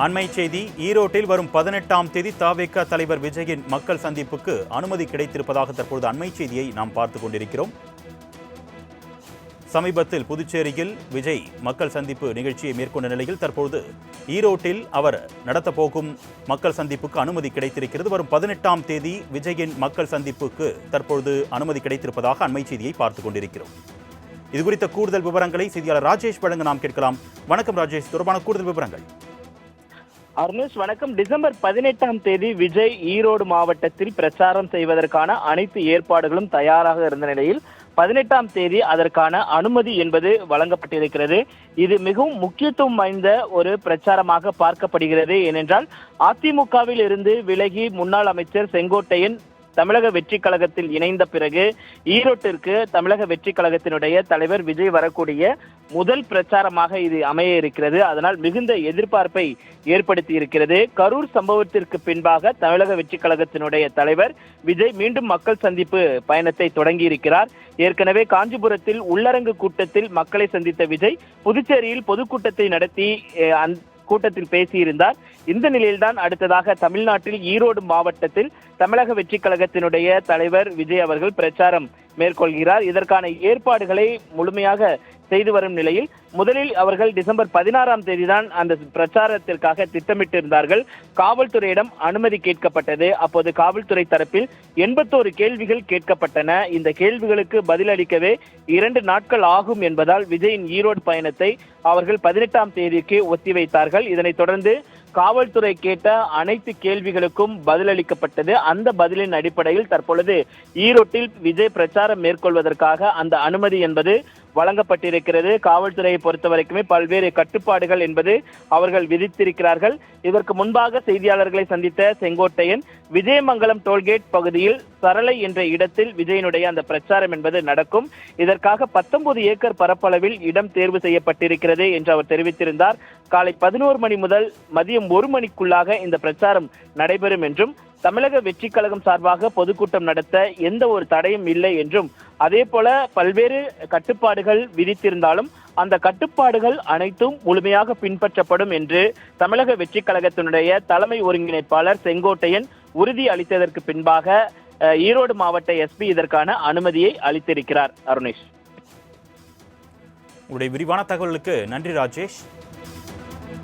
அண்மை செய்தி. ஈரோட்டில் வரும் 18ஆம் தேதி தவேக தலைவர் விஜயின் மக்கள் சந்திப்புக்கு அனுமதி கிடைத்திருப்பதாக தற்போது அண்மை செய்தியை நாம் பார்த்துக் கொண்டிருக்கிறோம். சமீபத்தில் புதுச்சேரியில் விஜய் மக்கள் சந்திப்பு நிகழ்ச்சியை மேற்கொண்ட நிலையில் தற்போது ஈரோட்டில் அவர் நடத்தப்போகும் மக்கள் சந்திப்புக்கு அனுமதி கிடைத்திருக்கிறது. வரும் 18ஆம் தேதி விஜயின் மக்கள் சந்திப்புக்கு தற்போது அனுமதி கிடைத்திருப்பதாக அண்மை செய்தியை பார்த்துக் கொண்டிருக்கிறோம். இதுகுறித்த கூடுதல் விவரங்களை செய்தியாளர் ராஜேஷ் வழங்க நாம் கேட்கலாம். வணக்கம் ராஜேஷ், தொடர்பான கூடுதல் விவரங்கள். அருணேஷ் வணக்கம். டிசம்பர் 18ஆம் தேதி விஜய் ஈரோடு மாவட்டத்தில் பிரச்சாரம் செய்வதற்கான அனைத்து ஏற்பாடுகளும் தயாராக இருந்த நிலையில் 18ஆம் தேதி அதற்கான அனுமதி என்பது வழங்கப்பட்டிருக்கிறது. இது மிகவும் முக்கியத்துவம் வாய்ந்த ஒரு பிரச்சாரமாக பார்க்கப்படுகிறது. ஏனென்றால் அதிமுகவில் இருந்து விலகி முன்னாள் அமைச்சர் செங்கோட்டையன் தமிழக வெற்றி கழகத்தில் இணைந்த பிறகு ஈரோட்டிற்கு தமிழக வெற்றி கழகத்தினுடைய தலைவர் விஜய் வரக்கூடிய முதல் பிரச்சாரமாக இது அமைய இருக்கிறது. அதனால் மிகுந்த எதிர்பார்ப்பை ஏற்படுத்தி இருக்கிறது. கரூர் சம்பவத்திற்கு பின்பாக தமிழக வெற்றி கழகத்தினுடைய தலைவர் விஜய் மீண்டும் மக்கள் சந்திப்பு பயணத்தை தொடங்கி இருக்கிறார். ஏற்கனவே காஞ்சிபுரத்தில் உள்ளரங்கு கூட்டத்தில் மக்களை சந்தித்த விஜய் புதுச்சேரியில் பொதுக்கூட்டத்தை நடத்தி கூட்டத்தில் பேசியிருந்தார். இந்த நிலையில்தான் அடுத்ததாக தமிழ்நாட்டில் ஈரோடு மாவட்டத்தில் தமிழக வெற்றி கழகத்தினுடைய தலைவர் விஜய் அவர்கள் பிரச்சாரம் மேற்கொள்கிறார். இதற்கான ஏற்பாடுகளை முழுமையாக செய்து வரும் நிலையில் முதலில் அவர்கள் டிசம்பர் 16ஆம் தேதி தான் அந்த பிரச்சாரத்திற்காக திட்டமிட்டிருந்தார்கள். காவல்துறையிடம் அனுமதி கேட்கப்பட்டது. அப்போது காவல்துறை தரப்பில் 81 கேள்விகள் கேட்கப்பட்டன. இந்த கேள்விகளுக்கு பதிலளிக்கவே 2 நாட்கள் ஆகும் என்பதால் விஜயின் ஈரோடு பயணத்தை அவர்கள் 18ஆம் தேதிக்கு ஒத்திவைத்தார்கள். இதனைத் தொடர்ந்து காவல்துறை கேட்ட அனைத்து கேள்விகளுக்கும் பதிலளிக்கப்பட்டது. அந்த பதிலின் அடிப்படையில் தற்பொழுது ஈரோட்டில் விஜய் பிரச்சாரம் மேற்கொள்வதற்காக அந்த அனுமதி என்பது வழங்கப்பட்டிருக்கிறது. காவல்துறையை பொறுத்த வரைக்குமே பல்வேறு கட்டுப்பாடுகள் என்பது அவர்கள் விதித்திருக்கிறார்கள். இதற்கு முன்பாக செய்தியாளர்களை சந்தித்த செங்கோட்டையன் விஜயமங்கலம் டோல்கேட் பகுதியில் சரளை என்ற இடத்தில் விஜயனுடைய அந்த பிரச்சாரம் என்பது நடக்கும். இதற்காக 19 ஏக்கர் பரப்பளவில் இடம் தேர்வு செய்யப்பட்டிருக்கிறது என்று அவர் தெரிவித்திருந்தார். காலை 11 மணி முதல் மதியம் 1 மணிக்குள்ளாக இந்த பிரச்சாரம் நடைபெறும் என்றும் தமிழக வெற்றி கழகம் சார்பாக பொதுக்கூட்டம் நடத்த எந்த ஒரு தடையும் இல்லை என்றும் அதே போல பல்வேறு கட்டுப்பாடுகள் விதித்திருந்தாலும் அந்த கட்டுப்பாடுகள் அனைத்தும் முழுமையாக பின்பற்றப்படும் என்று தமிழக வெற்றி கழகத்தினுடைய தலைமை ஒருங்கிணைப்பாளர் செங்கோட்டையன் உறுதி அளித்ததற்கு பின்பாக ஈரோடு மாவட்ட எஸ்பி இதற்கான அனுமதியை அளித்திருக்கிறார். அருணேஷ், உங்களுடைய விரிவான தகவலுக்கு நன்றி ராஜேஷ்.